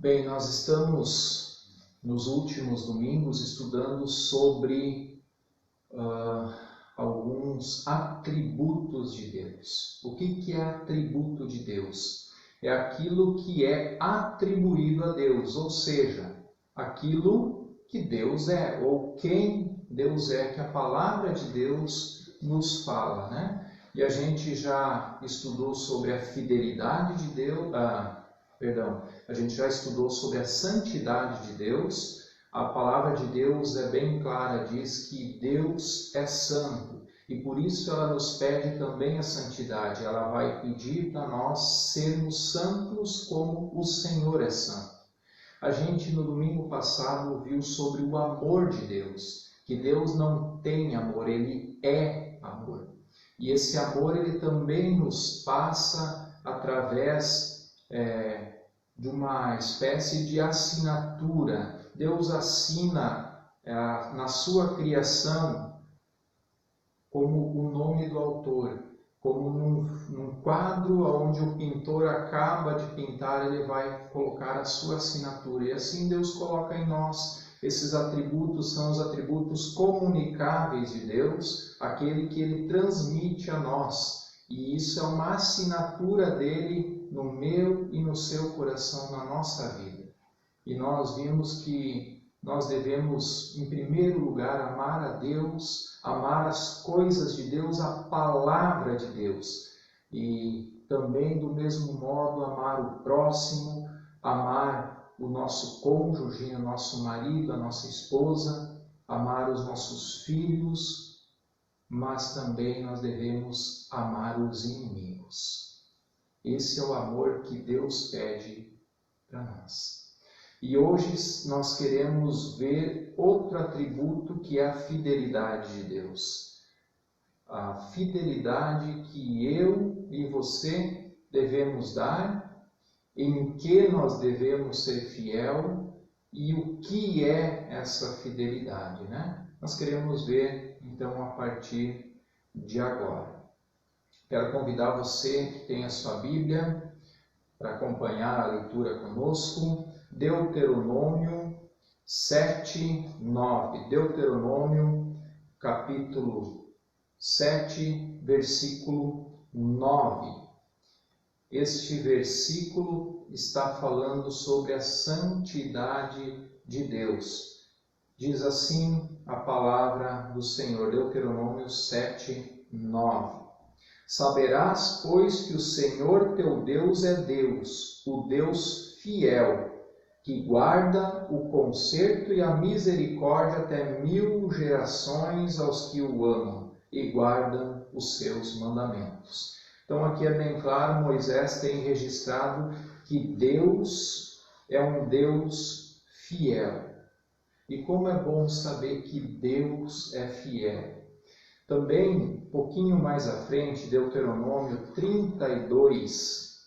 Bem, nós estamos nos últimos domingos estudando sobre alguns atributos de Deus. O que é atributo de Deus? É aquilo que é atribuído a Deus, ou seja, aquilo que Deus é, ou quem Deus é, que a palavra de Deus nos fala, né? E a gente já estudou sobre a fidelidade de Deus, a gente já estudou sobre a santidade de Deus. A palavra de Deus é bem clara, diz que Deus é santo e por isso ela nos pede também a santidade. Ela vai pedir para nós sermos santos como o Senhor é santo. A gente no domingo passado ouviu sobre o amor de Deus, que Deus não tem amor, Ele é amor. E esse amor ele também nos passa através de uma espécie de assinatura. Deus assina na sua criação como o nome do autor, como num quadro onde o pintor acaba de pintar, ele vai colocar a sua assinatura. E assim Deus coloca em nós. Esses atributos são os atributos comunicáveis de Deus, aquele que Ele transmite a nós. E isso é uma assinatura dele no meu e no seu coração, na nossa vida. E nós vimos que nós devemos, em primeiro lugar, amar a Deus, amar as coisas de Deus, a palavra de Deus. E também, do mesmo modo, amar o próximo, amar o nosso cônjuge, o nosso marido, a nossa esposa, amar os nossos filhos, mas também nós devemos amar os inimigos. Esse é o amor que Deus pede para nós. E hoje nós queremos ver outro atributo que é a fidelidade de Deus. A fidelidade que eu e você devemos dar, em que nós devemos ser fiel e o que é essa fidelidade, né? Nós queremos ver, então, a partir de agora. Quero convidar você que tem a sua Bíblia para acompanhar a leitura conosco. Deuteronômio 7, 9. Deuteronômio, capítulo 7, versículo 9. Este versículo está falando sobre a santidade de Deus. Diz assim a palavra do Senhor, Deuteronômio 7, 9. Saberás, pois, que o Senhor teu Deus é Deus, o Deus fiel, que guarda o conserto e a misericórdia até 1000 gerações aos que o amam e guardam os seus mandamentos. Então aqui é bem claro, Moisés tem registrado que Deus é um Deus fiel. E como é bom saber que Deus é fiel. Também, um pouquinho mais à frente, Deuteronômio 32,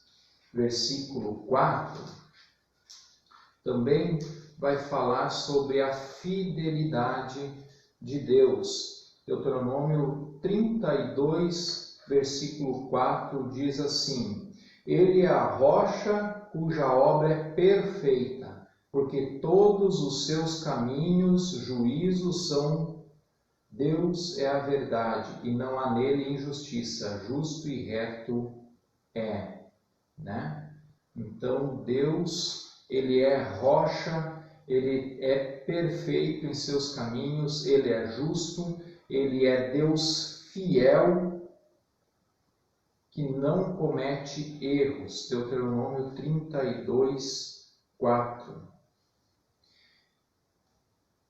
versículo 4, também vai falar sobre a fidelidade de Deus. Deuteronômio 32, versículo 4 diz assim: Ele é a rocha cuja obra é perfeita, porque todos os seus caminhos, juízos são. Deus é a verdade e não há nele injustiça, justo e reto é, né? Então Deus, Ele é rocha, Ele é perfeito em seus caminhos, Ele é justo, Ele é Deus fiel, que não comete erros. Deuteronômio 32, 4.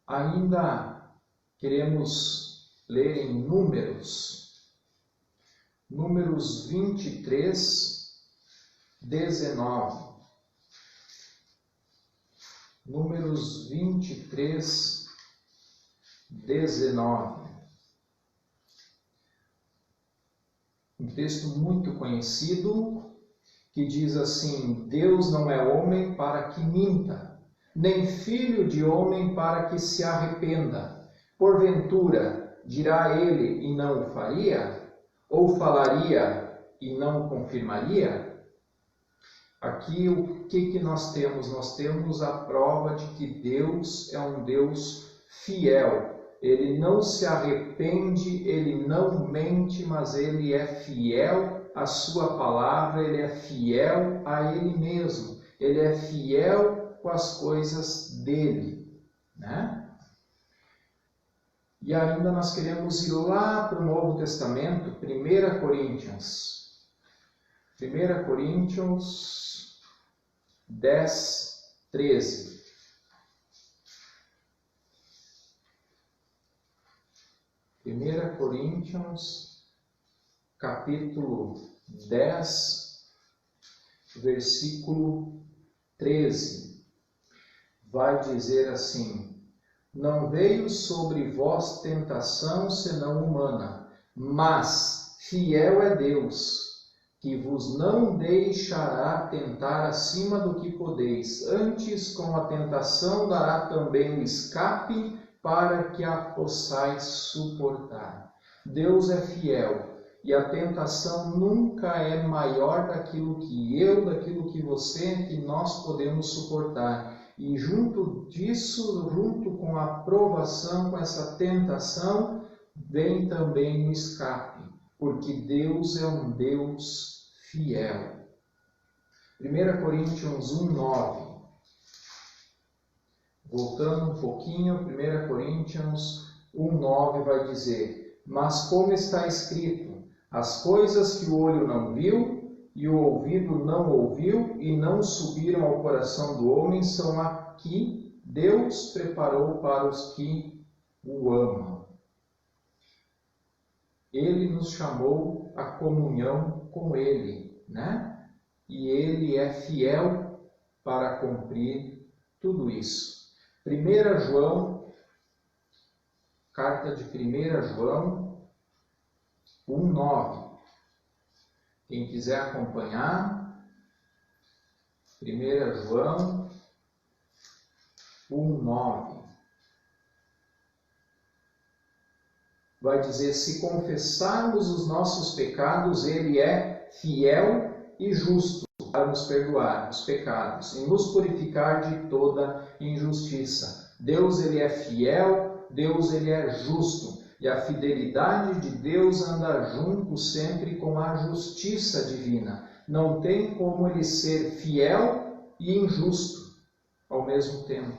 Ainda queremos ler em Números 23, 19. Números 23, 19. Um texto muito conhecido que diz assim: Deus não é homem para que minta, nem filho de homem para que se arrependa. Porventura, dirá ele e não o faria? Ou falaria e não o confirmaria? Aqui o que nós temos? Nós temos a prova de que Deus é um Deus fiel. Ele não se arrepende, Ele não mente, mas Ele é fiel à sua palavra, Ele é fiel a Ele mesmo. Ele é fiel com as coisas dele, né? E ainda nós queremos ir lá para o Novo Testamento, 1 Coríntios. 1 Coríntios 10, 13. 1 Coríntios, capítulo 10, versículo 13. Vai dizer assim: não veio sobre vós tentação senão humana, mas fiel é Deus, que vos não deixará tentar acima do que podeis, antes com a tentação dará também o escape para que a possais suportar. Deus é fiel e a tentação nunca é maior daquilo que você, que nós podemos suportar. E junto disso, junto com a provação, com essa tentação, vem também o escape, porque Deus é um Deus fiel. 1 Coríntios 1, 9. Voltando um pouquinho, 1 Coríntios 1, 9 vai dizer: mas como está escrito, as coisas que o olho não viu, e o ouvido não ouviu, e não subiram ao coração do homem, são a que Deus preparou para os que o amam. Ele nos chamou à comunhão com Ele, né? E Ele é fiel para cumprir tudo isso. 1 João, carta de 1 João 1, 9. Quem quiser acompanhar, 1 João 1, 9. Vai dizer: se confessarmos os nossos pecados, Ele é fiel e justo para nos perdoar os pecados e nos purificar de toda injustiça. Deus, Ele é fiel, Deus, Ele é justo. E a fidelidade de Deus anda junto sempre com a justiça divina. Não tem como Ele ser fiel e injusto ao mesmo tempo.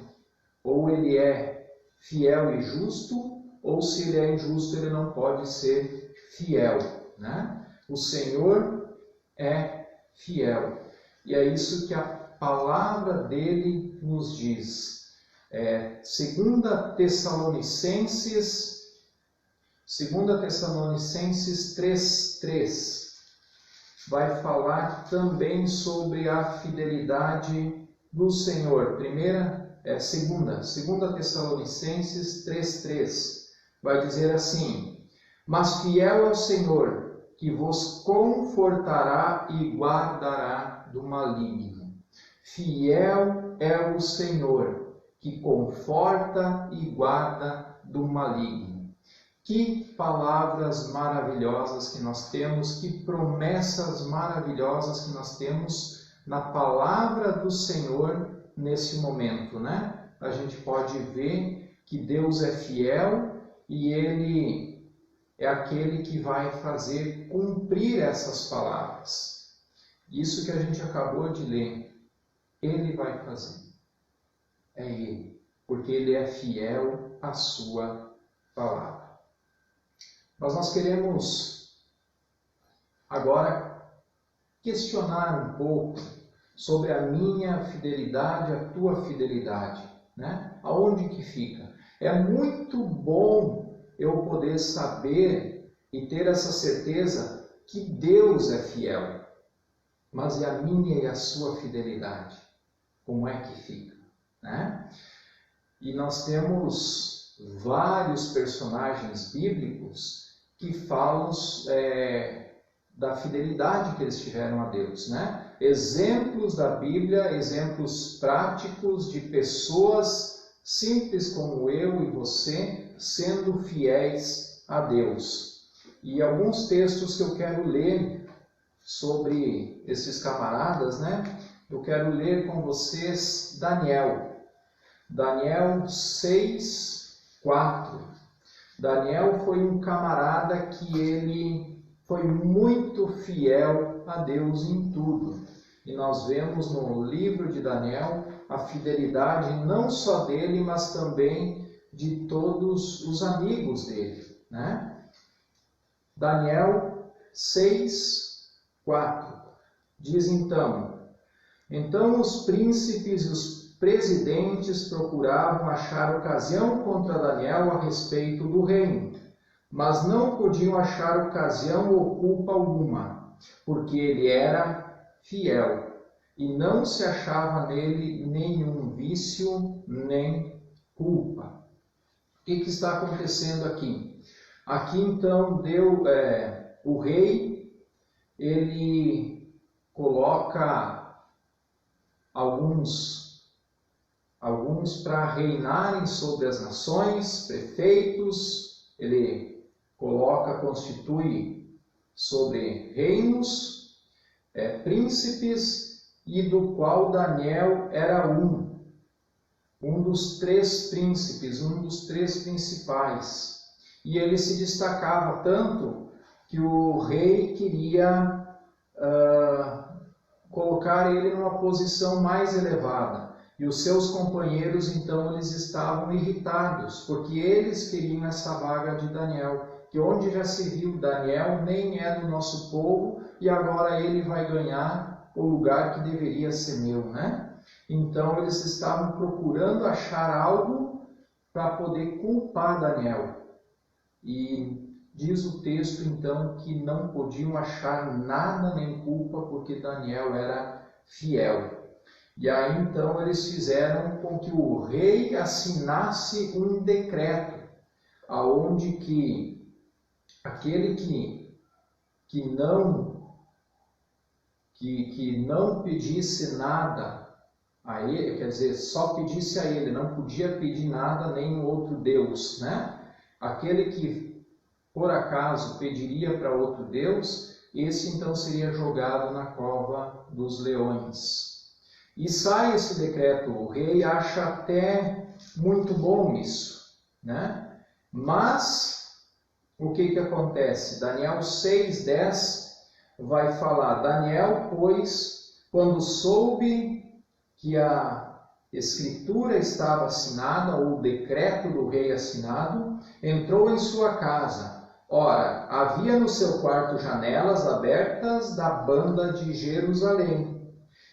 Ou Ele é fiel e justo, ou se Ele é injusto, Ele não pode ser fiel, né? O Senhor é fiel. E é isso que a palavra dele nos diz. 2 Tessalonicenses 3:3 vai falar também sobre a fidelidade do Senhor. 2 Tessalonicenses 3:3 vai dizer assim: mas fiel é o Senhor, que vos confortará e guardará do maligno. Fiel é o Senhor, que conforta e guarda do maligno. Que palavras maravilhosas que nós temos, que promessas maravilhosas que nós temos na palavra do Senhor nesse momento, né? A gente pode ver que Deus é fiel e Ele é aquele que vai fazer cumprir essas palavras. Isso que a gente acabou de ler, Ele vai fazer. É Ele, porque Ele é fiel à sua palavra. Mas nós queremos agora questionar um pouco sobre a minha fidelidade, a tua fidelidade, né? Aonde que fica? É muito bom eu poder saber e ter essa certeza que Deus é fiel, mas e a minha e a sua fidelidade? Como é que fica, né? E nós temos vários personagens bíblicos que falam da fidelidade que eles tiveram a Deus, né? Exemplos da Bíblia, exemplos práticos de pessoas simples como eu e você, sendo fiéis a Deus. E alguns textos que eu quero ler sobre esses camaradas, né? eu quero ler com vocês Daniel. Daniel 6:4. Daniel foi um camarada que ele foi muito fiel a Deus em tudo. E nós vemos no livro de Daniel a fidelidade não só dele, mas também de todos os amigos dele, né? Daniel 6:4 diz então os príncipes e os presidentes procuravam achar ocasião contra Daniel a respeito do reino, mas não podiam achar ocasião ou culpa alguma, porque ele era fiel e não se achava nele nenhum vício nem culpa. O que está acontecendo aqui? Aqui então o rei, ele coloca alguns para reinarem sobre as nações, prefeitos, ele constitui sobre reinos, príncipes, e do qual Daniel era um dos 3 príncipes, um dos 3 principais. E ele se destacava tanto que o rei queria colocar ele numa posição mais elevada. E os seus companheiros, então, eles estavam irritados, porque eles queriam essa vaga de Daniel, que onde já se viu, Daniel nem é do nosso povo, e agora ele vai ganhar o lugar que deveria ser meu, né? Então, eles estavam procurando achar algo para poder culpar Daniel. E diz o texto, então, que não podiam achar nada nem culpa, porque Daniel era fiel. E aí, então, eles fizeram com que o rei assinasse um decreto, aonde que aquele que não pedisse nada a ele, quer dizer, só pedisse a ele, não podia pedir nada nem outro Deus, né? Aquele que, por acaso, pediria para outro Deus, esse então seria jogado na cova dos leões. E sai esse decreto, o rei acha até muito bom isso, né? Mas, o que acontece? Daniel 6:10 vai falar, Daniel, pois, quando soube que a escritura estava assinada, ou o decreto do rei assinado, entrou em sua casa. Ora, havia no seu quarto janelas abertas da banda de Jerusalém.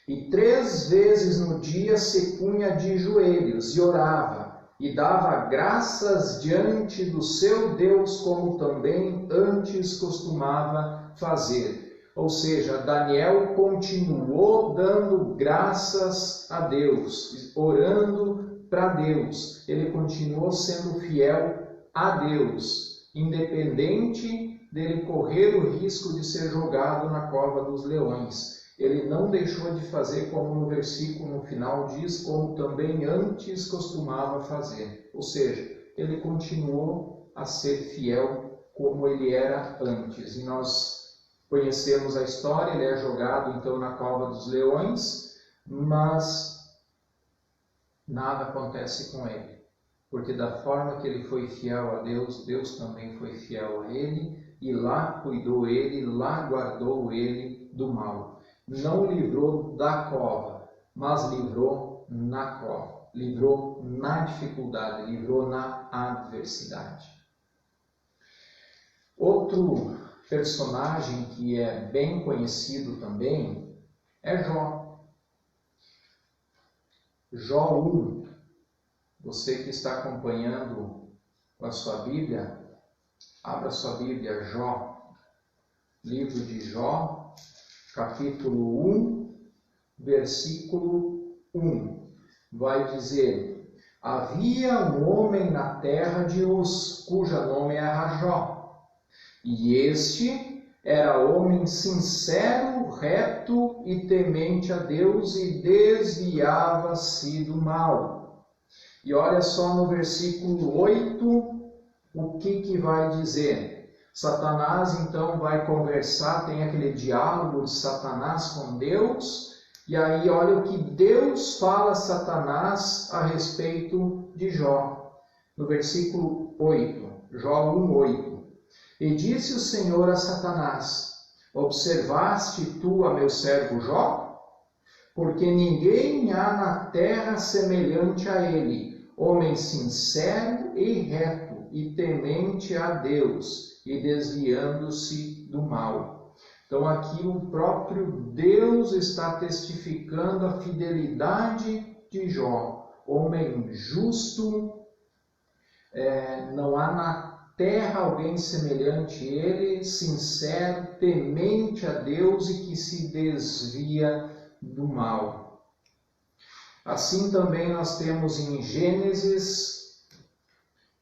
E 3 vezes no dia se punha de joelhos e orava, e dava graças diante do seu Deus, como também antes costumava fazer. Ou seja, Daniel continuou dando graças a Deus, orando para Deus. Ele continuou sendo fiel a Deus, independente dele correr o risco de ser jogado na cova dos leões. Ele não deixou de fazer, como no versículo no final diz, como também antes costumava fazer. Ou seja, ele continuou a ser fiel como ele era antes. E nós conhecemos a história, ele é jogado então na cova dos leões, mas nada acontece com ele. Porque da forma que ele foi fiel a Deus, Deus também foi fiel a ele, e lá cuidou ele, lá guardou ele do mal. Não livrou da cova, mas livrou na cova, livrou na dificuldade, livrou na adversidade. Outro personagem que é bem conhecido também é Jó. Jó 1. Você que está acompanhando a sua Bíblia, abra sua Bíblia, Jó, livro de Jó, capítulo 1, versículo 1, vai dizer, havia um homem na terra de Uz, cuja nome era Jó, e este era homem sincero, reto e temente a Deus, e desviava-se do mal. E olha só no versículo 8, o que vai dizer? Satanás então vai conversar, tem aquele diálogo de Satanás com Deus, E aí olha o que Deus fala a Satanás a respeito de Jó. No versículo 8, Jó 1:8. E disse o Senhor a Satanás: observaste tu a meu servo Jó? Porque ninguém há na terra semelhante a ele, homem sincero e reto, e temente a Deus, e desviando-se do mal. Então aqui o próprio Deus está testificando a fidelidade de Jó. Homem justo, não há na terra alguém semelhante a ele, sincero, temente a Deus e que se desvia do mal. Assim também nós temos em Gênesis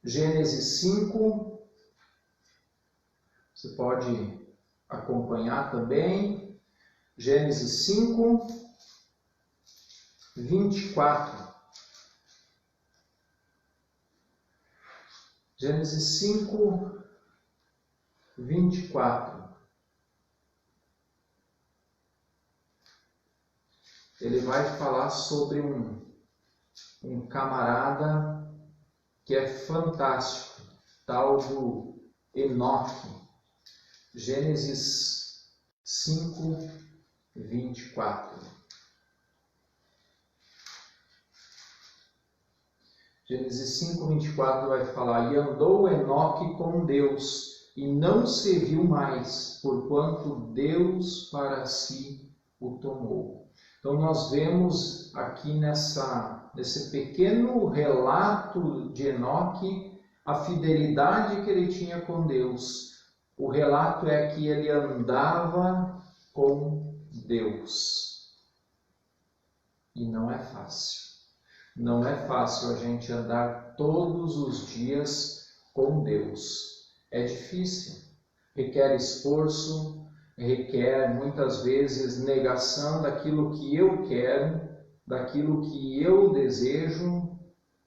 5, você pode acompanhar também, Gênesis 5, 24. Gênesis 5, 24. Ele vai falar sobre um camarada que é fantástico, tal do Enoque. Gênesis 5, 24. Gênesis 5, 24 vai falar: e andou Enoque com Deus, e não se viu mais, porquanto Deus para si o tomou. Então nós vemos aqui nesse pequeno relato de Enoque a fidelidade que ele tinha com Deus. O relato é que ele andava com Deus. E não é fácil. Não é fácil a gente andar todos os dias com Deus. É difícil. Requer esforço, requer muitas vezes negação daquilo que eu quero, daquilo que eu desejo,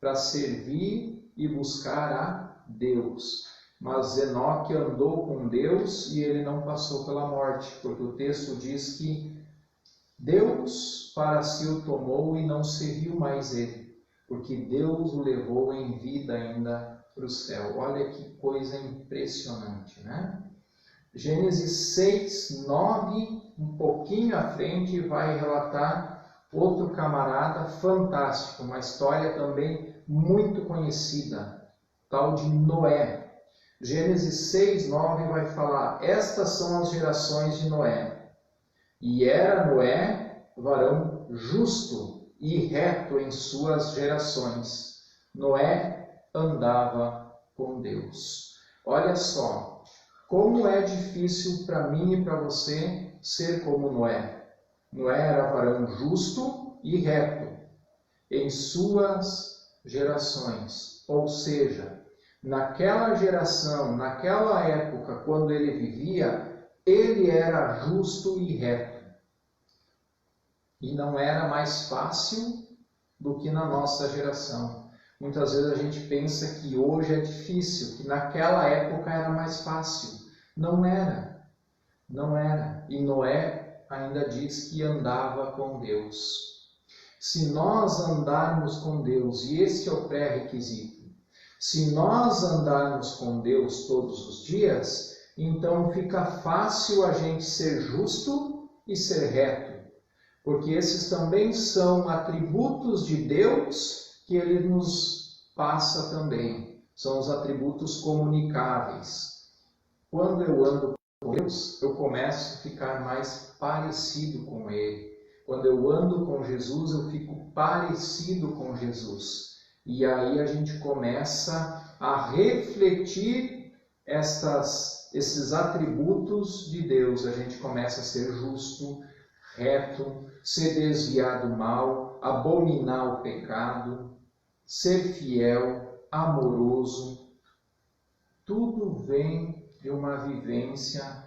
para servir e buscar a Deus. Mas Enoque andou com Deus e ele não passou pela morte, porque o texto diz que Deus para si o tomou e não se viu mais ele, porque Deus o levou em vida ainda para o céu. Olha que coisa impressionante, né? Gênesis 6, 9, um pouquinho à frente, vai relatar outro camarada fantástico, uma história também muito conhecida, tal de Noé. Gênesis 6, 9 vai falar: estas são as gerações de Noé. E era Noé varão justo e reto em suas gerações. Noé andava com Deus. Olha só, como é difícil para mim e para você ser como Noé. Noé era varão justo e reto em suas gerações. Ou seja, naquela geração, naquela época, quando ele vivia, ele era justo e reto. E não era mais fácil do que na nossa geração. Muitas vezes a gente pensa que hoje é difícil, que naquela época era mais fácil. Não era. Não era. E Noé ainda diz que andava com Deus. Se nós andarmos com Deus, e esse é o pré-requisito, se nós andarmos com Deus todos os dias, então fica fácil a gente ser justo e ser reto. Porque esses também são atributos de Deus que Ele nos passa também. São os atributos comunicáveis. Quando eu ando com Deus, eu começo a ficar mais parecido com Ele. Quando eu ando com Jesus, eu fico parecido com Jesus. E aí a gente começa a refletir esses atributos de Deus. A gente começa a ser justo, reto, se desviar do mal, abominar o pecado, ser fiel, amoroso. Tudo vem de uma vivência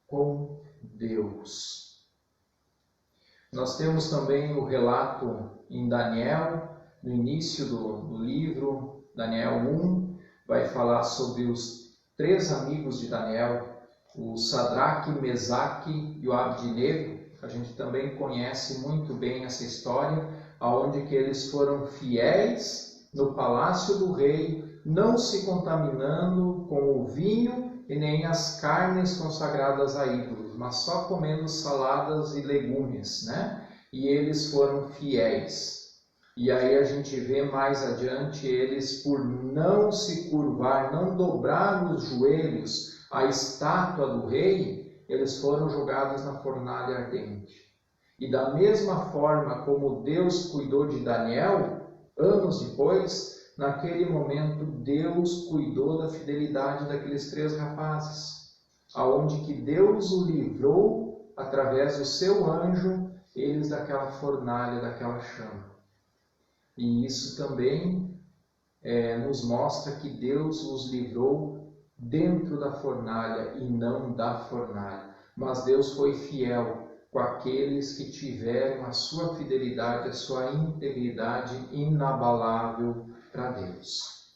com Deus. Nós temos também o relato em Daniel, no início do livro, Daniel 1, vai falar sobre os 3 amigos de Daniel, o Sadraque, Mesaque e o Abdinego. A gente também conhece muito bem essa história, onde que eles foram fiéis no palácio do rei, não se contaminando com o vinho e nem as carnes consagradas a ídolos, mas só comendo saladas e legumes, né? E eles foram fiéis. E aí a gente vê mais adiante eles, por não se curvar, não dobrar os joelhos à estátua do rei, eles foram jogados na fornalha ardente. E da mesma forma como Deus cuidou de Daniel, anos depois, naquele momento Deus cuidou da fidelidade daqueles 3 rapazes, aonde que Deus o livrou através do seu anjo, eles daquela fornalha, daquela chama. E isso também nos mostra que Deus os livrou dentro da fornalha e não da fornalha. Mas Deus foi fiel com aqueles que tiveram a sua fidelidade, a sua integridade inabalável para Deus.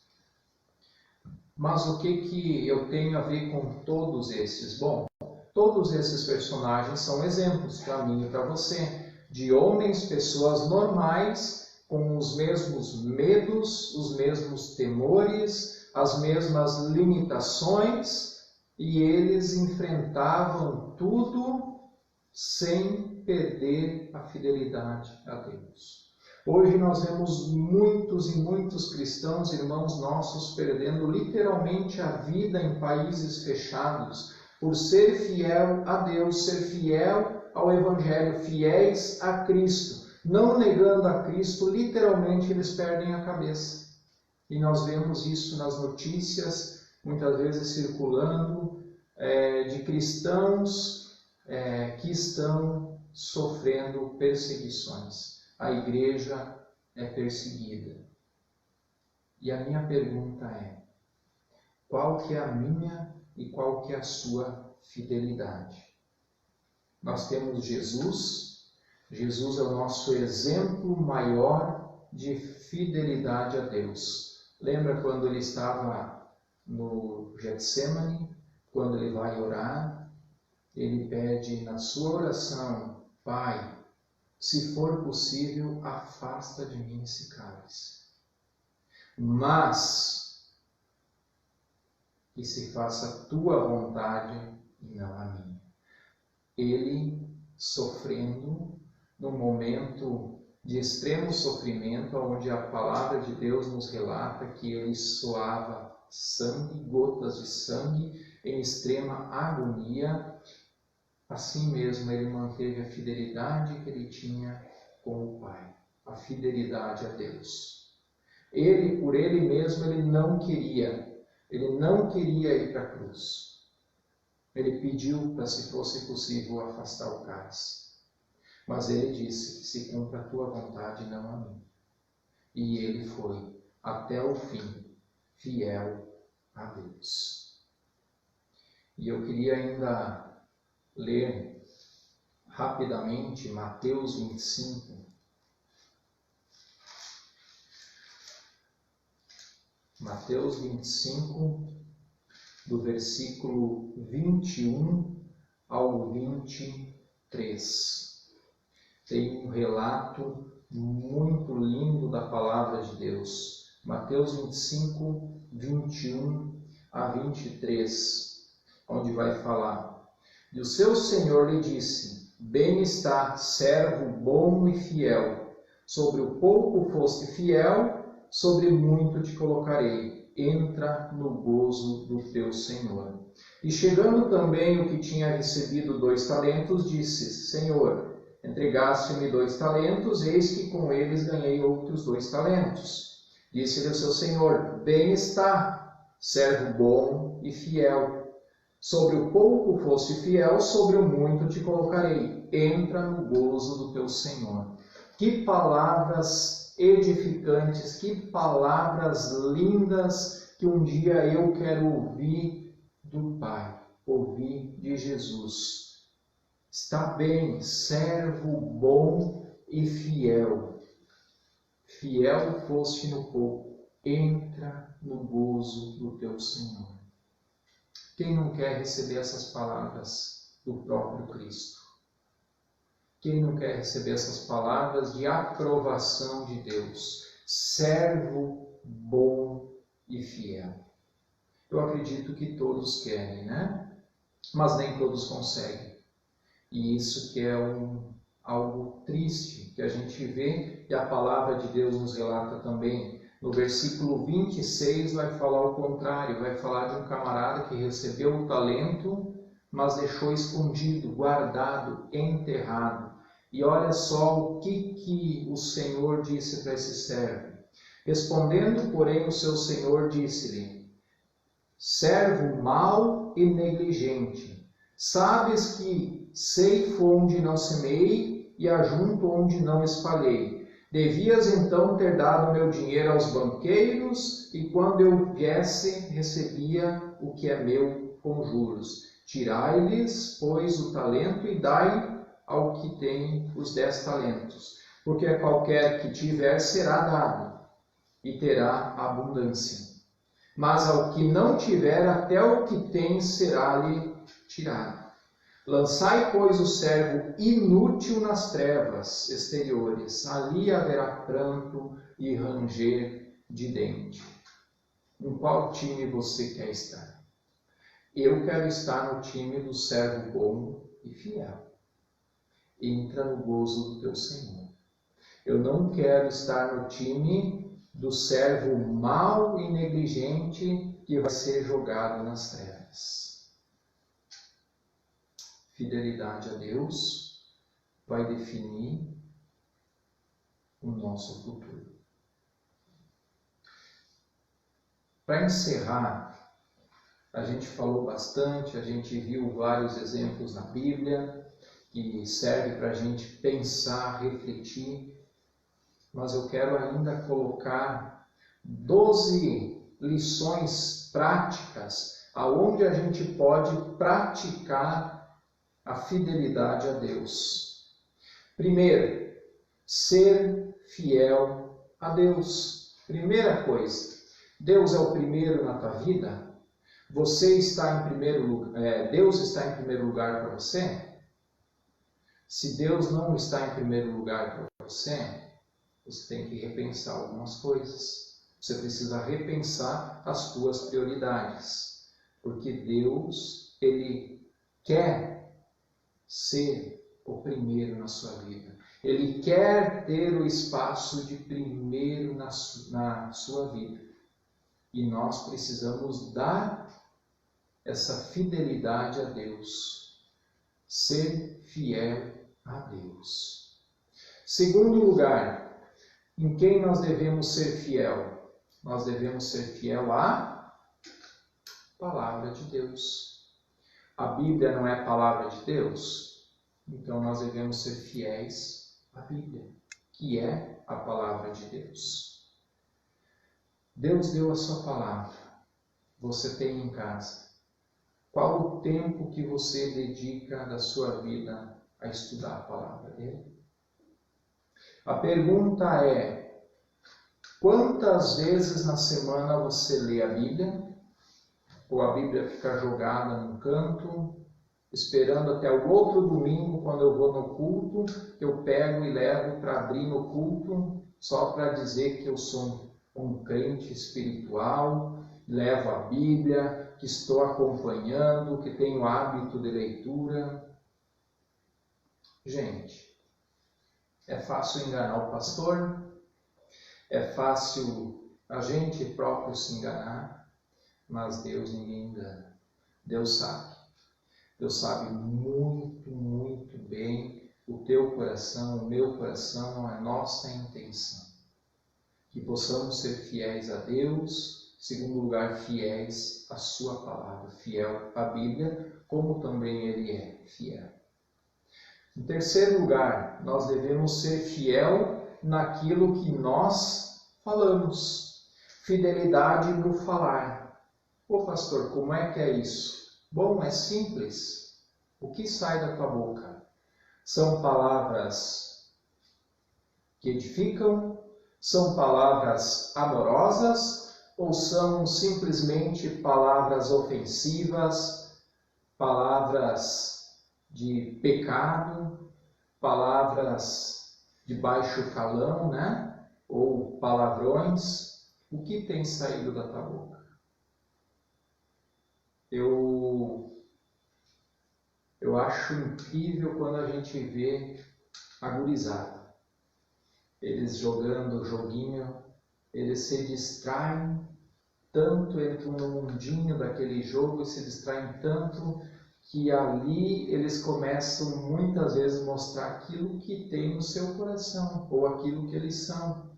Mas o que eu tenho a ver com todos esses? Bom, todos esses personagens são exemplos para mim e para você, de homens, pessoas normais, com os mesmos medos, os mesmos temores, as mesmas limitações, e eles enfrentavam tudo sem perder a fidelidade a Deus. Hoje nós vemos muitos e muitos cristãos, irmãos nossos, perdendo literalmente a vida em países fechados, por ser fiel a Deus, ser fiel ao Evangelho, fiéis a Cristo. Não negando a Cristo, literalmente eles perdem a cabeça. E nós vemos isso nas notícias, muitas vezes circulando, de cristãos que estão sofrendo perseguições. A igreja é perseguida. E a minha pergunta é: qual que é a minha e qual que é a sua fidelidade? Nós temos Jesus. Jesus é o nosso exemplo maior de fidelidade a Deus. Lembra quando ele estava no Getsemane, quando ele vai orar, ele pede na sua oração: Pai, se for possível, afasta de mim esse cálice. Mas que se faça a tua vontade e não a minha. Ele sofrendo num momento de extremo sofrimento, onde a palavra de Deus nos relata que ele suava sangue, gotas de sangue, em extrema agonia. Assim mesmo ele manteve a fidelidade que ele tinha com o Pai, a fidelidade a Deus. Ele, por ele mesmo, ele não queria ir para a cruz. Ele pediu para, se fosse possível, afastar o cálice. Mas ele disse que se cumpra a tua vontade, não a minha. E ele foi, até o fim, fiel a Deus. E eu queria ainda ler rapidamente Mateus 25. Mateus 25, do versículo 21 ao 23. Tem um relato muito lindo da palavra de Deus. Mateus 25, 21 a 23, onde vai falar: E o seu Senhor lhe disse: Bem está, servo bom e fiel. Sobre o pouco foste fiel, sobre muito te colocarei. Entra no gozo do teu Senhor. E chegando também o que tinha recebido 2 talentos, disse: Senhor, entregaste-me 2 talentos, eis que com eles ganhei outros 2 talentos. Disse-lhe o seu Senhor: Bem está, servo bom e fiel. Sobre o pouco foste fiel, sobre o muito te colocarei. Entra no gozo do teu Senhor. Que palavras edificantes, que palavras lindas que um dia eu quero ouvir do Pai, ouvir de Jesus. Está bem, servo bom e fiel. Fiel foste no pouco, entra no gozo do teu Senhor. Quem não quer receber essas palavras do próprio Cristo? Quem não quer receber essas palavras de aprovação de Deus? Servo bom e fiel. Eu acredito que todos querem, né? Mas nem todos conseguem. E isso que é algo triste que a gente vê, e a palavra de Deus nos relata também. No versículo 26 vai falar o contrário, vai falar de um camarada que recebeu o talento, mas deixou escondido, guardado, enterrado. E olha só o que o Senhor disse para esse servo. Respondendo, porém, o seu senhor disse-lhe: servo mau e negligente, sabes que ceifo onde não semei e ajunto onde não espalhei. Devias então ter dado meu dinheiro aos banqueiros, e quando eu viesse, recebia o que é meu com juros. Tirai-lhes, pois, o talento e dai ao que tem os 10 talentos. Porque a qualquer que tiver será dado, e terá abundância. Mas ao que não tiver, até o que tem será-lhe tirado. Lançai, pois, o servo inútil nas trevas exteriores. Ali haverá pranto e ranger de dente. Em qual time você quer estar? Eu quero estar no time do servo bom e fiel. Entra no gozo do teu Senhor. Eu não quero estar no time do servo mau e negligente que vai ser jogado nas trevas. Fidelidade a Deus vai definir o nosso futuro. Para encerrar, a gente falou bastante, a gente viu vários exemplos na Bíblia que serve para a gente pensar, refletir, mas eu quero ainda colocar 12 lições práticas aonde a gente pode praticar a fidelidade a Deus. Primeiro, ser fiel a Deus. Primeira coisa, Deus é o primeiro na tua vida? Você está em primeiro lugar, Deus está em primeiro lugar para você? Se Deus não está em primeiro lugar para você, você tem que repensar algumas coisas. Você precisa repensar as tuas prioridades. Porque Deus, Ele quer ser o primeiro na sua vida. Ele quer ter o espaço de primeiro na sua vida. E nós precisamos dar essa fidelidade a Deus. Ser fiel a Deus. Segundo lugar, em quem nós devemos ser fiel? Nós devemos ser fiel à palavra de Deus. A Bíblia não é a palavra de Deus? Então nós devemos ser fiéis à Bíblia, que é a palavra de Deus. Deus deu a sua palavra. Você tem em casa. Qual o tempo que você dedica da sua vida a estudar a palavra dele? A pergunta é: quantas vezes na semana você lê a Bíblia? Ou a Bíblia fica jogada num canto, esperando até o outro domingo, quando eu vou no culto, eu pego e levo para abrir no culto, só para dizer que eu sou um crente espiritual, levo a Bíblia, que estou acompanhando, que tenho hábito de leitura. Gente, é fácil enganar o pastor, é fácil a gente próprio se enganar, mas Deus ninguém engana. Deus sabe. Deus sabe muito, muito bem o teu coração, o meu coração, a nossa intenção. Que possamos ser fiéis a Deus, em segundo lugar, fiéis à sua palavra, fiel à Bíblia, como também Ele é fiel. Em terceiro lugar, nós devemos ser fiel naquilo que nós falamos. Fidelidade no falar. Ô pastor, como é que é isso? Bom, é simples. O que sai da tua boca? São palavras que edificam? São palavras amorosas? Ou são simplesmente palavras ofensivas? Palavras de pecado? palavras de baixo calão, né? Ou palavrões, o que tem saído da tua boca? Eu acho incrível quando a gente vê a gurizada. Eles jogando o joguinho, eles se distraem tanto, entram no mundinho daquele jogo e se distraem tanto que ali eles começam muitas vezes a mostrar aquilo que tem no seu coração ou aquilo que eles são.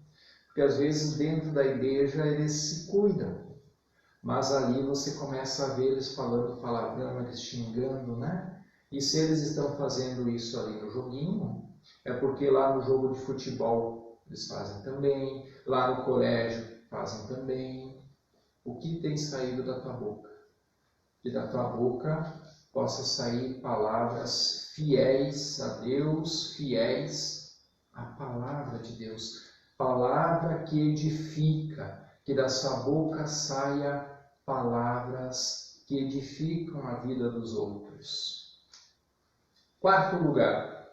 Porque às vezes dentro da igreja eles se cuidam, mas ali você começa a ver eles falando palavrão, eles xingando, né? E se eles estão fazendo isso ali no joguinho, é porque lá no jogo de futebol eles fazem também, lá no colégio fazem também. O que tem saído da tua boca? Que da tua boca possa sair palavras fiéis a Deus, fiéis à palavra de Deus. Palavra que edifica, que da sua boca saia palavras que edificam a vida dos outros. Quarto lugar,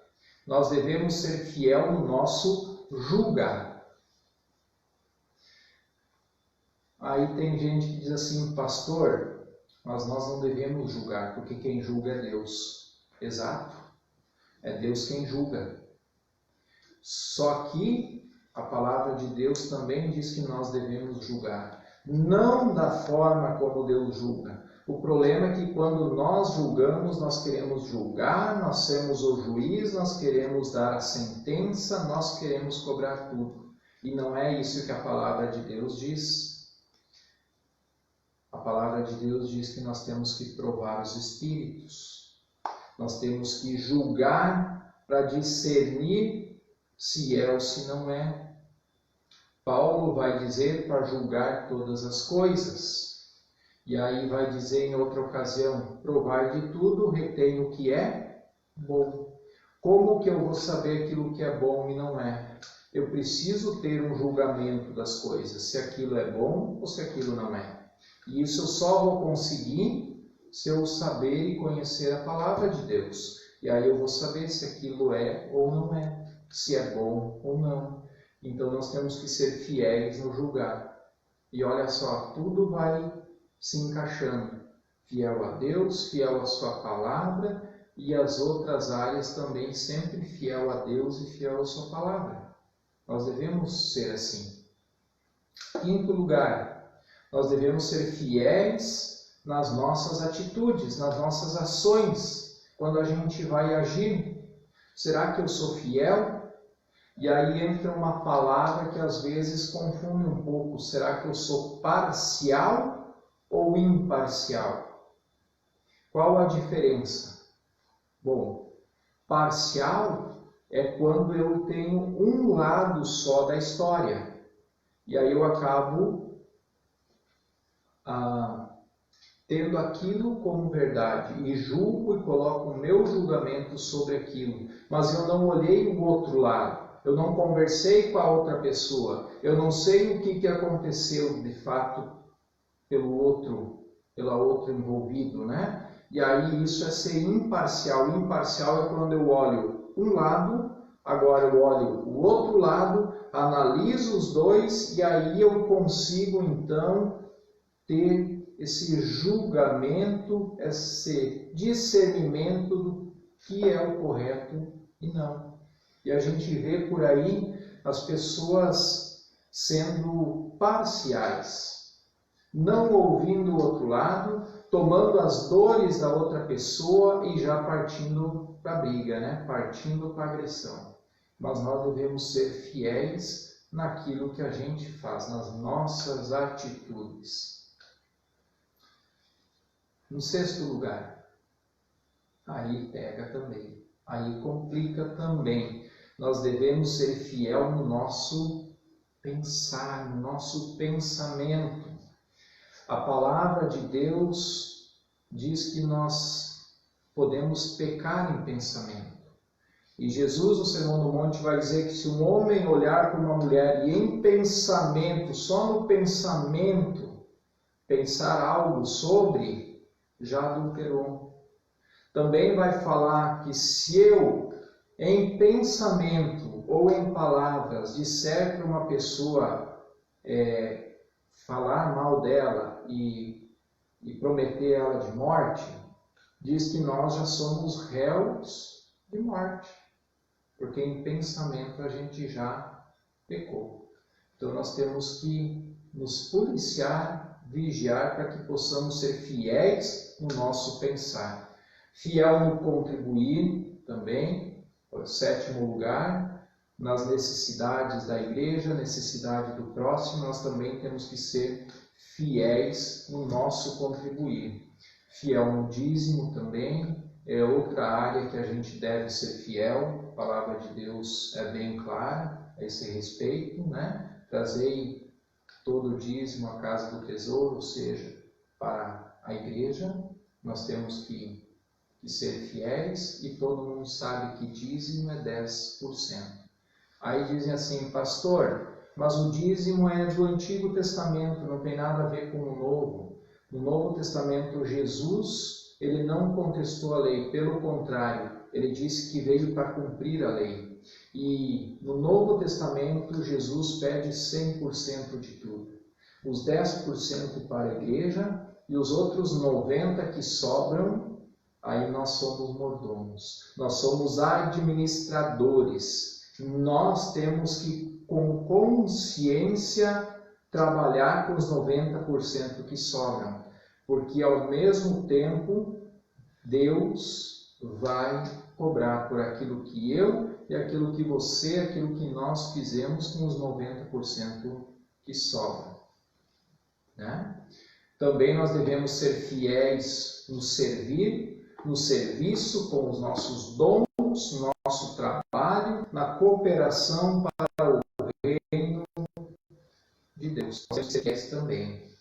nós devemos ser fiel no nosso julgar. Aí tem gente que diz assim, pastor, mas nós não devemos julgar, porque quem julga é Deus. Exato, é Deus quem julga. Só que a palavra de Deus também diz que nós devemos julgar. Não da forma como Deus julga. O problema é que quando nós julgamos, nós queremos julgar, nós somos o juiz, nós queremos dar a sentença, nós queremos cobrar tudo. E não é isso que a palavra de Deus diz. A palavra de Deus diz que nós temos que provar os espíritos. Nós temos que julgar para discernir se é ou se não é. Paulo vai dizer para julgar todas as coisas. E aí vai dizer em outra ocasião, provar de tudo, retém o que é bom. Como que eu vou saber aquilo que é bom e não é? Eu preciso ter um julgamento das coisas, se aquilo é bom ou se aquilo não é. E isso eu só vou conseguir se eu saber e conhecer a palavra de Deus. E aí eu vou saber se aquilo é ou não é, se é bom ou não. Então nós temos que ser fiéis no julgar. E olha só, tudo vai se encaixando. Fiel a Deus, fiel à sua palavra e as outras áreas também sempre fiel a Deus e fiel à sua palavra. Nós devemos ser assim. Quinto lugar, nós devemos ser fiéis nas nossas atitudes, nas nossas ações, quando a gente vai agir. Será que eu sou fiel? E aí entra uma palavra que às vezes confunde um pouco. Será que eu sou parcial ou imparcial? Qual a diferença? Bom, parcial é quando eu tenho um lado só da história. E aí eu acabo tendo aquilo como verdade e julgo e coloco o meu julgamento sobre aquilo, mas eu não olhei o outro lado, eu não conversei com a outra pessoa, eu não sei o que aconteceu de fato pela outra envolvido, né? E aí isso é ser imparcial. Imparcial é quando eu olho um lado, agora eu olho o outro lado, analiso os dois e aí eu consigo então ter esse julgamento, esse discernimento do que é o correto e não. E a gente vê por aí as pessoas sendo parciais, não ouvindo o outro lado, tomando as dores da outra pessoa e já partindo para a briga, né? Partindo para a agressão. Mas nós devemos ser fiéis naquilo que a gente faz, nas nossas atitudes. No sexto lugar, aí pega também, aí complica também. Nós devemos ser fiel no nosso pensar, no nosso pensamento. A palavra de Deus diz que nós podemos pecar em pensamento. E Jesus, no Sermão do Monte, vai dizer que se um homem olhar para uma mulher e em pensamento, só no pensamento, pensar algo sobre, já adulterou. Também vai falar que se eu, em pensamento ou em palavras disser para uma pessoa falar mal dela e prometer ela de morte, diz que nós já somos réus de morte, porque em pensamento a gente já pecou. Então nós temos que nos policiar, vigiar, para que possamos ser fiéis no nosso pensar. Fiel no contribuir também, o 7º lugar, nas necessidades da igreja, necessidade do próximo, nós também temos que ser fiéis no nosso contribuir. Fiel no dízimo também, é outra área que a gente deve ser fiel. A palavra de Deus é bem clara a esse respeito, né? Trazei todo o dízimo à casa do tesouro, ou seja, para a igreja. Nós temos que ser fiéis, e todo mundo sabe que dízimo é 10%. Aí dizem assim: pastor, mas o dízimo é do Antigo Testamento, não tem nada a ver com o Novo. No Novo Testamento, Jesus, ele não contestou a lei, pelo contrário, ele disse que veio para cumprir a lei. E no Novo Testamento, Jesus pede 100% de tudo. Os 10% para a igreja e os outros 90% que sobram, aí nós somos mordomos. Nós somos administradores. Nós temos que, com consciência, trabalhar com os 90% que sobram, porque ao mesmo tempo Deus vai cobrar por aquilo que eu e aquilo que você, aquilo que nós fizemos com os 90% que sobram, né? Também nós devemos ser fiéis no servir, no serviço, com os nossos dons, no nosso trabalho, na cooperação para o reino de Deus. Nós temos que ser fiéis também.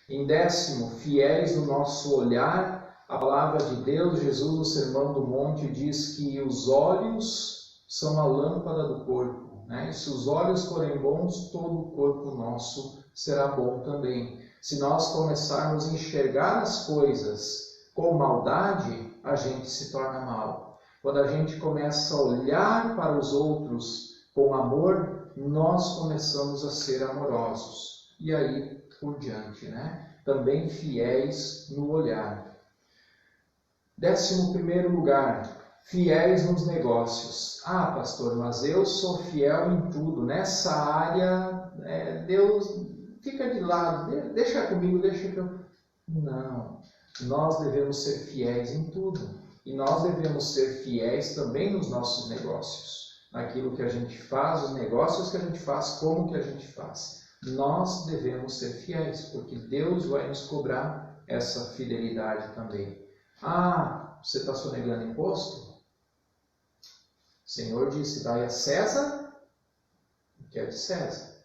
Em 10º, fiéis no nosso olhar. A palavra de Deus, Jesus no Sermão do Monte diz que os olhos são a lâmpada do corpo, né? E se os olhos forem bons, todo o corpo nosso será bom também. Se nós começarmos a enxergar as coisas com maldade, a gente se torna mal. Quando a gente começa a olhar para os outros com amor, nós começamos a ser amorosos. E aí por diante, né? Também fiéis no olhar. 11º lugar, fiéis nos negócios. Ah, pastor, mas eu sou fiel em tudo. Nessa área, Deus fica de lado, deixa comigo, deixa que eu... Não, nós devemos ser fiéis em tudo. E nós devemos ser fiéis também nos nossos negócios. Naquilo que a gente faz, os negócios que a gente faz, como que a gente faz. Nós devemos ser fiéis, porque Deus vai nos cobrar essa fidelidade também. Ah, você está sonegando imposto? O Senhor disse: dai a César o que é de César,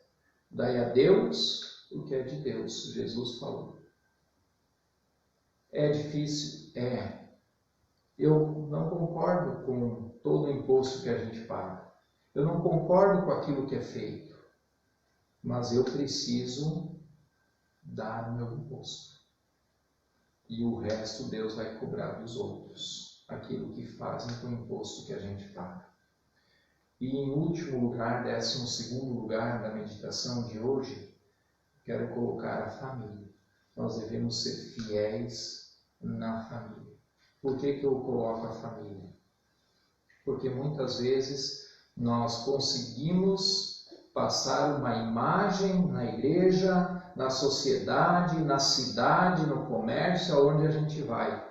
dai a Deus o que é de Deus. Jesus falou. É difícil? É. Eu não concordo com todo o imposto que a gente paga. Eu não concordo com aquilo que é feito. Mas eu preciso dar o meu imposto. E o resto Deus vai cobrar dos outros, aquilo que fazem com o imposto que a gente paga. E em último lugar, 12º lugar da meditação de hoje, quero colocar a família. Nós devemos ser fiéis na família. Por que eu coloco a família? Porque muitas vezes nós conseguimos passar uma imagem na igreja, na sociedade, na cidade, no comércio, aonde a gente vai.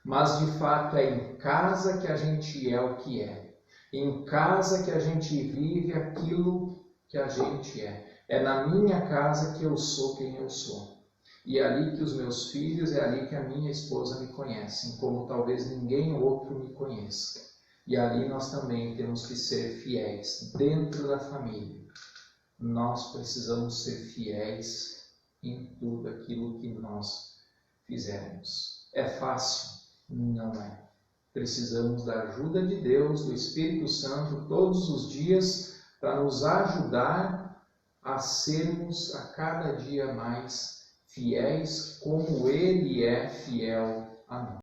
Mas de fato é em casa que a gente é o que é. Em casa que a gente vive aquilo que a gente é. É na minha casa que eu sou quem eu sou. E é ali que os meus filhos, é ali que a minha esposa me conhecem, como talvez ninguém outro me conheça. E ali nós também temos que ser fiéis, dentro da família. Nós precisamos ser fiéis em tudo aquilo que nós fizermos. É fácil? Não é. Precisamos da ajuda de Deus, do Espírito Santo, todos os dias, para nos ajudar a sermos a cada dia mais fiéis, como Ele é fiel a nós.